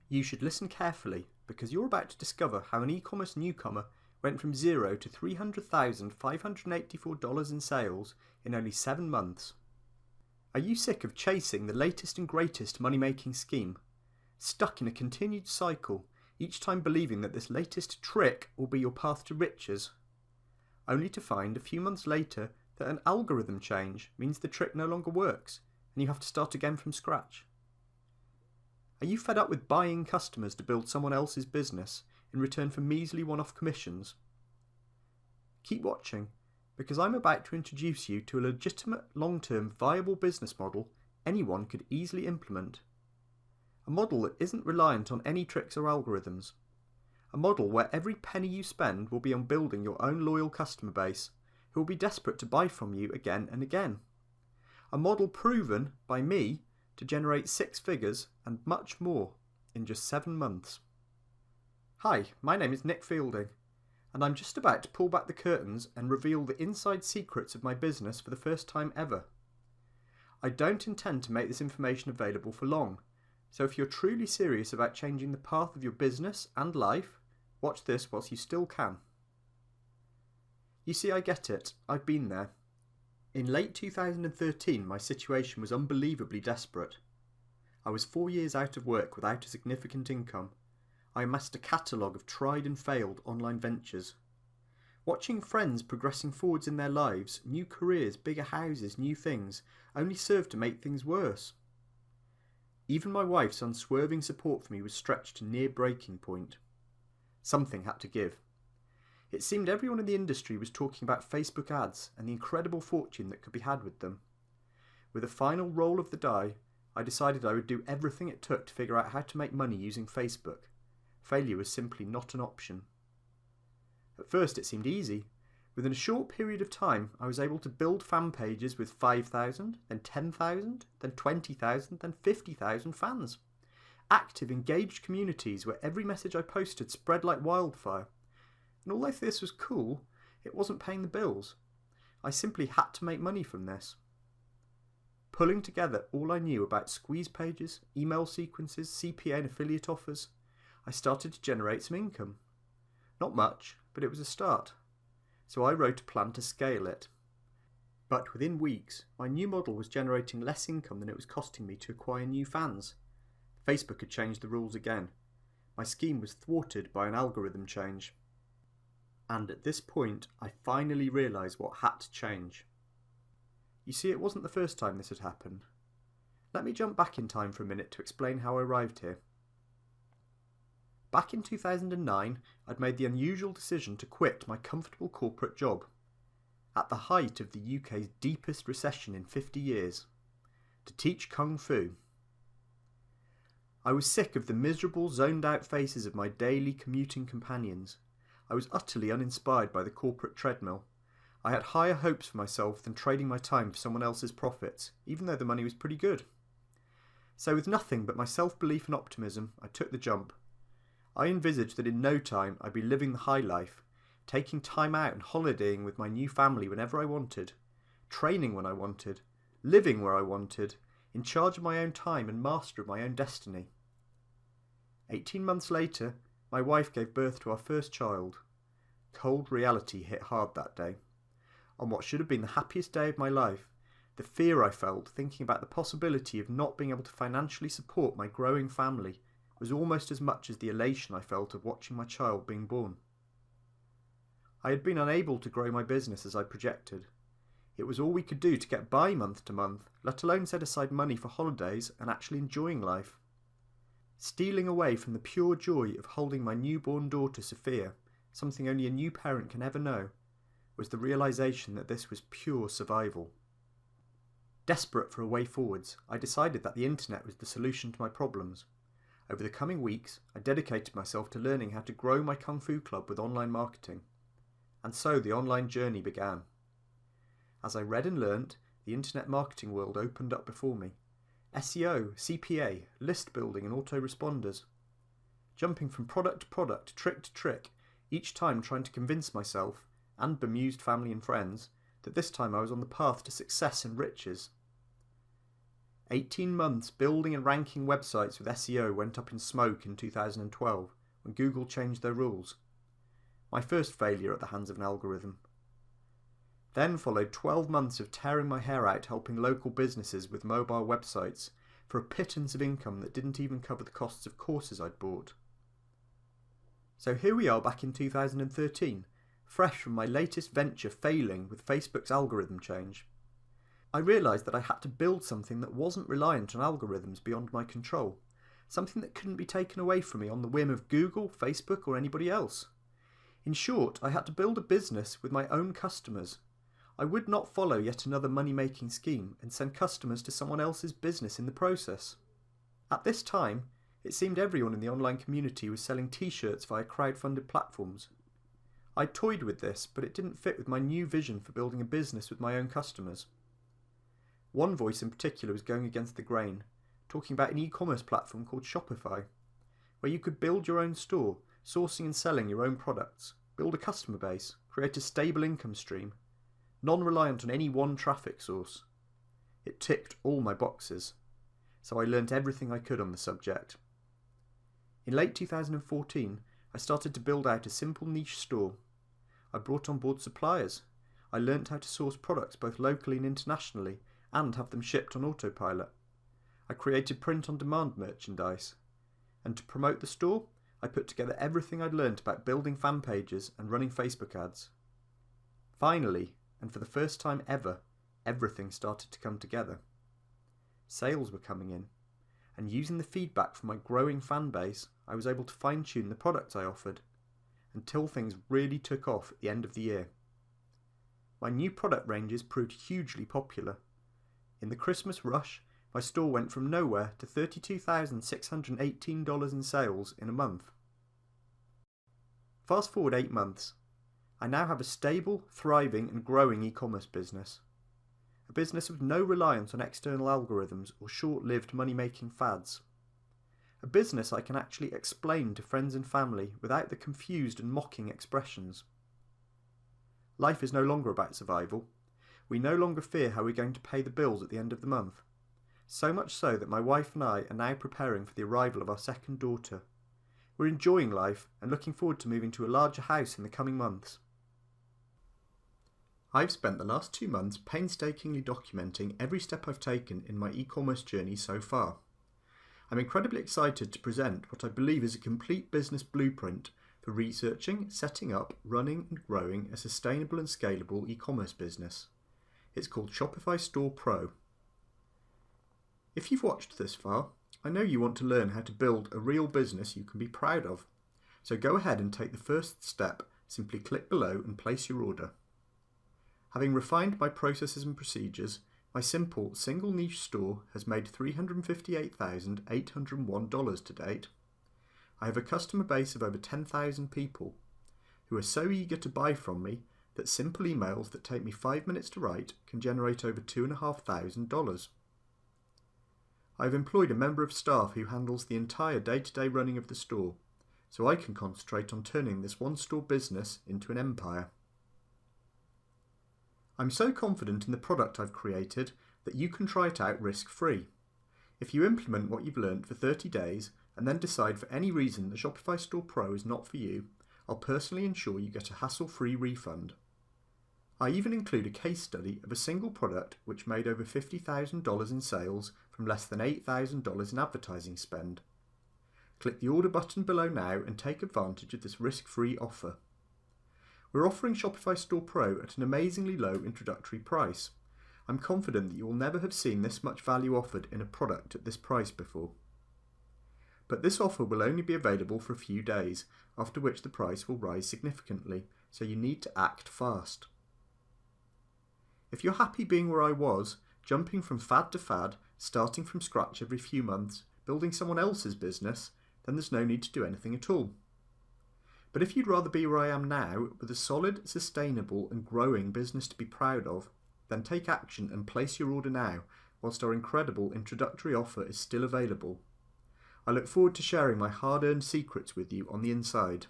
You should listen carefully because you're about to discover how an e-commerce newcomer went from zero to $300,584 in sales in only 7 months. Are you sick of chasing the latest and greatest money-making scheme? Stuck in a continued cycle, each time believing that this latest trick will be your path to riches? Only to find a few months later that an algorithm change means the trick no longer works and you have to start again from scratch. Are you fed up with buying customers to build someone else's business in return for measly one-off commissions? Keep watching, because I'm about to introduce you to a legitimate, long-term, viable business model anyone could easily implement. A model that isn't reliant on any tricks or algorithms. A model where every penny you spend will be on building your own loyal customer base, who will be desperate to buy from you again and again. A model proven by me to generate 6 figures and much more in just 7 months. Hi, my name is Nick Fielding, and I'm just about to pull back the curtains and reveal the inside secrets of my business for the first time ever. I don't intend to make this information available for long, so if you're truly serious about changing the path of your business and life, watch this whilst you still can. You see, I get it. I've been there. In late 2013, my situation was unbelievably desperate. I was 4 years out of work without a significant income. I amassed a catalogue of tried and failed online ventures. Watching friends progressing forwards in their lives, new careers, bigger houses, new things, only served to make things worse. Even my wife's unswerving support for me was stretched to near breaking point. Something had to give. It seemed everyone in the industry was talking about Facebook ads and the incredible fortune that could be had with them. With a final roll of the die, I decided I would do everything it took to figure out how to make money using Facebook. Failure was simply not an option. At first it seemed easy. Within a short period of time, I was able to build fan pages with 5,000, then 10,000, then 20,000, then 50,000 fans. Active, engaged communities where every message I posted spread like wildfire. And although this was cool, it wasn't paying the bills. I simply had to make money from this. Pulling together all I knew about squeeze pages, email sequences, CPA and affiliate offers, I started to generate some income. Not much, but it was a start. So I wrote a plan to scale it. But within weeks, my new model was generating less income than it was costing me to acquire new fans. Facebook had changed the rules again. My scheme was thwarted by an algorithm change. And at this point, I finally realised what had to change. You see, it wasn't the first time this had happened. Let me jump back in time for a minute to explain how I arrived here. Back in 2009, I'd made the unusual decision to quit my comfortable corporate job, at the height of the UK's deepest recession in 50 years, to teach Kung Fu. I was sick of the miserable, zoned-out faces of my daily commuting companions. I was utterly uninspired by the corporate treadmill. I had higher hopes for myself than trading my time for someone else's profits, even though the money was pretty good. So with nothing but my self-belief and optimism, I took the jump. I envisaged that in no time I'd be living the high life, taking time out and holidaying with my new family whenever I wanted, training when I wanted, living where I wanted, in charge of my own time and master of my own destiny. 18 months later, my wife gave birth to our first child. Cold reality hit hard that day. On what should have been the happiest day of my life, the fear I felt thinking about the possibility of not being able to financially support my growing family was almost as much as the elation I felt of watching my child being born. I had been unable to grow my business as I projected. It was all we could do to get by month to month, let alone set aside money for holidays and actually enjoying life. Stealing away from the pure joy of holding my newborn daughter Sophia, something only a new parent can ever know, was the realisation that this was pure survival. Desperate for a way forwards, I decided that the internet was the solution to my problems. Over the coming weeks, I dedicated myself to learning how to grow my Kung Fu club with online marketing. And so the online journey began. As I read and learnt, the internet marketing world opened up before me. SEO, CPA, list building and autoresponders. Jumping from product to product, trick to trick, each time trying to convince myself, and bemused family and friends, that this time I was on the path to success and riches. 18 months building and ranking websites with SEO went up in smoke in 2012 when Google changed their rules. My first failure at the hands of an algorithm. Then followed 12 months of tearing my hair out helping local businesses with mobile websites for a pittance of income that didn't even cover the costs of courses I'd bought. So here we are back in 2013, fresh from my latest venture failing with Facebook's algorithm change. I realised that I had to build something that wasn't reliant on algorithms beyond my control, something that couldn't be taken away from me on the whim of Google, Facebook or anybody else. In short, I had to build a business with my own customers. I would not follow yet another money-making scheme and send customers to someone else's business in the process. At this time, it seemed everyone in the online community was selling t-shirts via crowd-funded platforms. I toyed with this, but it didn't fit with my new vision for building a business with my own customers. One voice in particular was going against the grain, talking about an e-commerce platform called Shopify, where you could build your own store, sourcing and selling your own products, build a customer base, create a stable income stream, non-reliant on any one traffic source. It ticked all my boxes, so I learnt everything I could on the subject. In late 2014, I started to build out a simple niche store. I brought on board suppliers. I learnt how to source products both locally and internationally and have them shipped on autopilot. I created print-on-demand merchandise. And to promote the store, I put together everything I'd learnt about building fan pages and running Facebook ads. Finally, and for the first time ever, everything started to come together. Sales were coming in, and using the feedback from my growing fan base, I was able to fine-tune the products I offered, until things really took off at the end of the year. My new product ranges proved hugely popular. In the Christmas rush, my store went from nowhere to $32,618 in sales in a month. Fast forward 8 months. I now have a stable, thriving and growing e-commerce business. A business with no reliance on external algorithms or short-lived money-making fads. A business I can actually explain to friends and family without the confused and mocking expressions. Life is no longer about survival. We no longer fear how we're going to pay the bills at the end of the month. So much so that my wife and I are now preparing for the arrival of our second daughter. We're enjoying life and looking forward to moving to a larger house in the coming months. I've spent the last 2 months painstakingly documenting every step I've taken in my e-commerce journey so far. I'm incredibly excited to present what I believe is a complete business blueprint for researching, setting up, running and growing a sustainable and scalable e-commerce business. It's called Shopify Store Pro. If you've watched this far, I know you want to learn how to build a real business you can be proud of. So go ahead and take the first step, simply click below and place your order. Having refined my processes and procedures, my simple single niche store has made $358,801 to date. I have a customer base of over 10,000 people who are so eager to buy from me that simple emails that take me 5 minutes to write can generate over $2,500. I have employed a member of staff who handles the entire day-to-day running of the store, so I can concentrate on turning this one-store business into an empire. I'm so confident in the product I've created that you can try it out risk-free. If you implement what you've learned for 30 days and then decide for any reason the Shopify Store Pro is not for you, I'll personally ensure you get a hassle-free refund. I even include a case study of a single product which made over $50,000 in sales from less than $8,000 in advertising spend. Click the order button below now and take advantage of this risk-free offer. We're offering Shopify Store Pro at an amazingly low introductory price. I'm confident that you will never have seen this much value offered in a product at this price before. But this offer will only be available for a few days, after which the price will rise significantly, so you need to act fast. If you're happy being where I was, jumping from fad to fad, starting from scratch every few months, building someone else's business, then there's no need to do anything at all. But if you'd rather be where I am now, with a solid, sustainable and growing business to be proud of, then take action and place your order now, whilst our incredible introductory offer is still available. I look forward to sharing my hard-earned secrets with you on the inside.